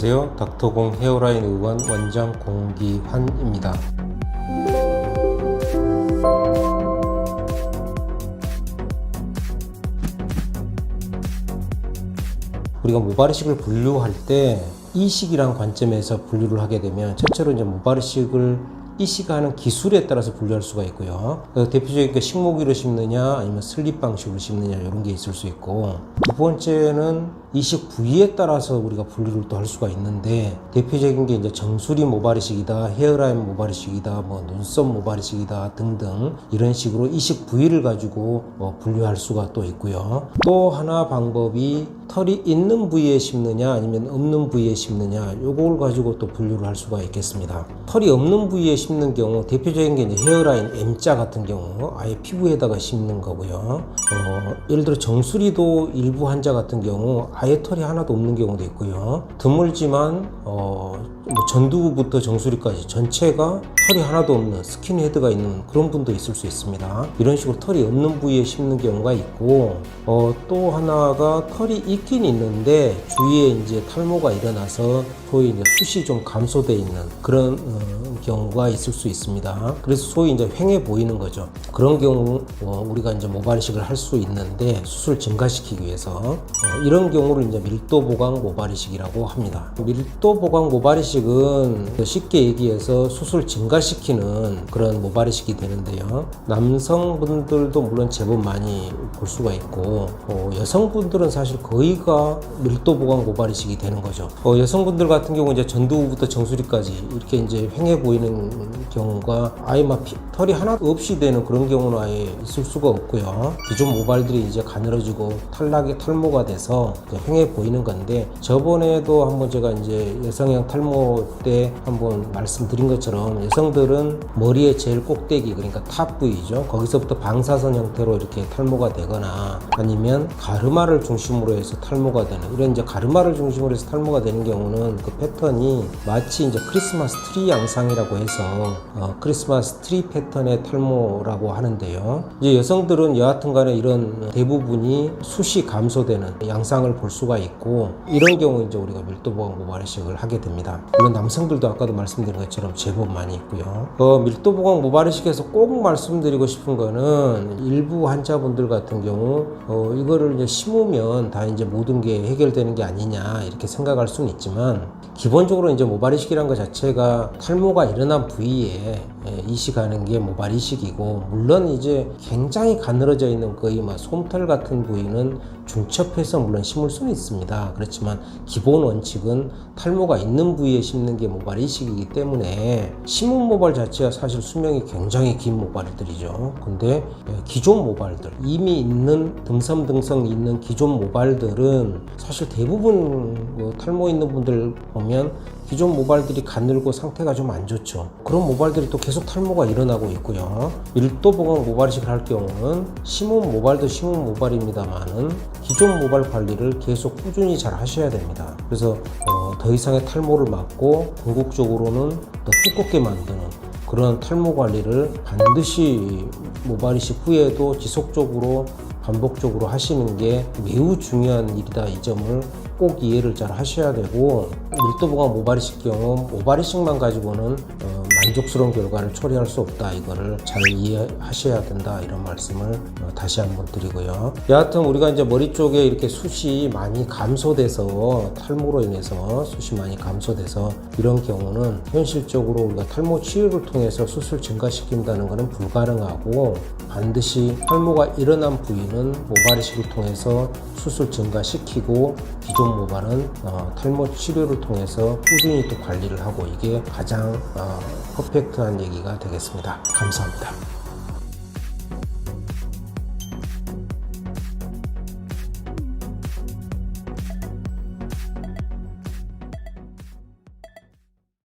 안녕하세요. 닥터공 헤어라인 의원 원장 공기환입니다. 우리가 모발이식을 분류할 때 이식이란 관점에서 분류를 하게 되면 첫째로 이제 모발이식을 이식하는 기술에 따라서 분류할 수가 있고요. 대표적인 식목유로 심느냐 아니면 슬립 방식으로 심느냐 이런 게 있을 수 있고, 두 번째는 이식 부위에 따라서 우리가 분류를 또 할 수가 있는데, 대표적인 게 이제 정수리 모발이식이다, 헤어라인 모발이식이다, 뭐 눈썹 모발이식이다 등등 이런 식으로 이식 부위를 가지고 분류할 수가 또 있고요. 또 하나 방법이 털이 있는 부위에 심느냐 아니면 없는 부위에 심느냐, 요걸 가지고 또 분류를 할 수가 있겠습니다. 털이 없는 부위에 심는 경우 대표적인 게 이제 헤어라인 M자 같은 경우 아예 피부에다가 심는 거고요. 예를 들어 정수리도 일부 환자 같은 경우 아예 털이 하나도 없는 경우도 있고요. 드물지만 전두부부터 정수리까지 전체가 털이 하나도 없는 스킨헤드가 있는 그런 분도 있을 수 있습니다. 이런 식으로 털이 없는 부위에 심는 경우가 있고, 또 하나가 털이 있긴 있는데 주위에 이제 탈모가 일어나서 소위 이제 숱이 좀 감소되어 있는 그런 경우가 있을 수 있습니다. 그래서 소위 이제 휑해 보이는 거죠. 그런 경우 우리가 이제 모발이식을 할 수 있는데, 수술 증가시키기 위해서 이런 경우를 이제 밀도 보강 모발이식이라고 합니다. 밀도 보강 모발이식은 쉽게 얘기해서 수술 증가시키는 그런 모발이식이 되는데요. 남성분들도 물론 제법 많이 볼 수가 있고, 여성분들은 사실 거의가 밀도 보강 모발이식이 되는 거죠. 여성분들 같은 경우 이제 전두부부터 정수리까지 이렇게 이제 휑해 보이는 경우가 아예 막 털이 하나도 없이 되는 그런 경우는 아예 있을 수가 없고요. 기존 모발들이 이제 가늘어지고 탈모가 돼서 휑해 보이는 건데, 저번에도 한번 제가 이제 여성형 탈모 때 한번 말씀드린 것처럼 여성들은 머리의 제일 꼭대기, 그러니까 탑 부위죠. 거기서부터 방사선 형태로 이렇게 탈모가 되거나 아니면 가르마를 중심으로 해서 탈모가 되는, 이런 이제 가르마를 중심으로 해서 탈모가 되는 경우는 그 패턴이 마치 이제 크리스마스 트리 양상이라고 해서 크리스마스 트리 패턴의 탈모라고 하는데요. 이제 여성들은 여하튼 간에 이런 대부분이 숱이 감소되는 양상을 볼 수가 있고, 이런 경우 이제 우리가 밀도 보강 모발이식을 하게 됩니다. 물론 남성들도 아까도 말씀드린 것처럼 제법 많이 있고요. 밀도 보강 모발이식에서 꼭 말씀드리고 싶은 거는, 일부 환자분들 같은 경우 이거를 이제 심으면 다 이제 모든 게 해결되는 게 아니냐 이렇게 생각할 수는 있지만, 기본적으로 이제 모발이식이라는 것 자체가 탈모가 일어난 부위에 이식하는 게 모발이식이고, 물론 이제 굉장히 가늘어져 있는 거의 막 솜털 같은 부위는 중첩해서 물론 심을 수는 있습니다. 그렇지만 기본 원칙은 탈모가 있는 부위에 심는 게 모발이식이기 때문에, 심은 모발 자체가 사실 수명이 굉장히 긴 모발들이죠. 근데 기존 모발들, 이미 있는 등성이 있는 기존 모발들은 사실 대부분 탈모 있는 분들 보면 기존 모발들이 가늘고 상태가 좀 안 좋죠. 그런 모발들이 또 계속 탈모가 일어나고 있고요. 밀도 보강 모발이식을 할 경우는 심은 모발도 심은 모발입니다만은 기존 모발 관리를 계속 꾸준히 잘 하셔야 됩니다. 그래서 더 이상의 탈모를 막고 궁극적으로는 더 두껍게 만드는 그런 탈모 관리를 반드시 모발이식 후에도 지속적으로 반복적으로 하시는 게 매우 중요한 일이다, 이 점을 꼭 이해를 잘 하셔야 되고, 밀도 보강 모발이식 경우 모발이식만 가지고는 만족스러운 결과를 초래할 수 없다, 이거를 잘 이해하셔야 된다, 이런 말씀을 다시 한번 드리고요. 여하튼 우리가 이제 머리 쪽에 이렇게 숱이 많이 감소돼서, 탈모로 인해서 숱이 많이 감소돼서 이런 경우는 현실적으로 우리가 탈모 치료를 통해서 수술 증가시킨다는 것은 불가능하고, 반드시 탈모가 일어난 부위는 모발이식을 통해서 수술 증가시키고, 기존 모발은 탈모 치료를 통해서 꾸준히 또 관리를 하고, 이게 가장 퍼펙트한 얘기가 되겠습니다. 감사합니다.